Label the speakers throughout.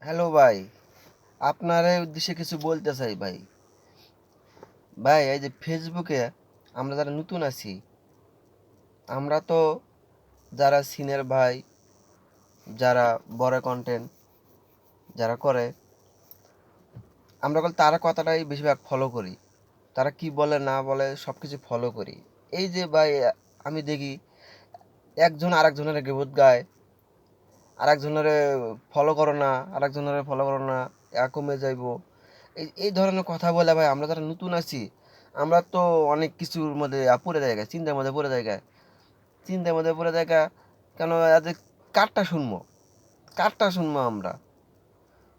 Speaker 1: Hello ভাই, আপনার উদ্দেশ্যে কিছু বলতে চাই ভাই। ভাই, এই যে ফেসবুকে আমরা যারা নতুন আছি, আমরা তো যারা সিনিয়র ভাই, যারা বড় কন্টেন্ট যারা করে, আমরা তারা কথাটাই বেশিরভাগ ফলো করি। তারা কি বলে না বলে সব কিছু ফলো করি। এই যে ভাই, আমি দেখি একজন আরেকজনের গিবত গায়, আরেকজনের ফলো করো না, আরেকজনের ফলো করো না, কমে যাইবো। এই ধরনের কথা বলে ভাই, আমরা যারা নতুন আছি আমরা তো অনেক কিছুর মধ্যে পড়ে যায়, চিন্তার মধ্যে পড়ে যায়, চিন্তার মধ্যে পড়ে যায়। কেন আজ কারটা শুনবো, কারটা শুনবো আমরা?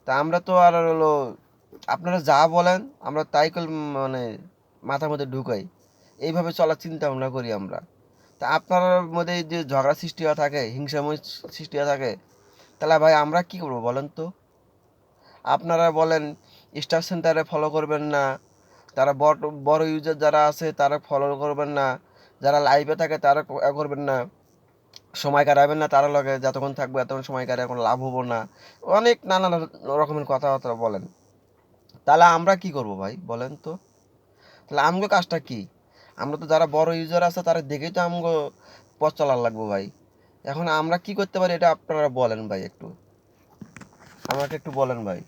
Speaker 1: তা আমরা তো আর হলো আপনারা যা বলেন আমরা তাই মানে মাথার মধ্যে ঢুকাই, এইভাবে চলার চিন্তা ভাবনা করি আমরা। তা আপনার মধ্যে যে ঝগড়া সৃষ্টি হয়ে থাকে, হিংসাময় সৃষ্টি হয়ে থাকে, তাহলে ভাই আমরা কি করবো বলেন তো? আপনারা বলেন স্টার সেন্টারে ফলো করবেন না, তারা বড় বড় ইউজার যারা আছে তারা ফলো করবেন না, যারা লাইভে থাকে তারা করবেন না, সময় কাটাবেন না তারা লগে, যতক্ষণ থাকবে এতক্ষণ সময় কাটায় কোনো লাভ হবো না, অনেক নানা রকমের কথাবার্তা বলেন। তাহলে আমরা কি করব ভাই বলেন তো? তাহলে আমগো কাজটা কি? আমরা তো যারা বড় ইউজার আছে তারা দেখেই তো আমগো পথ চলার লাগবো ভাই। এখন আমরা কি করতে পারি এটা আপনারা বলেন ভাই, একটু আমাকে একটু বলেন ভাই।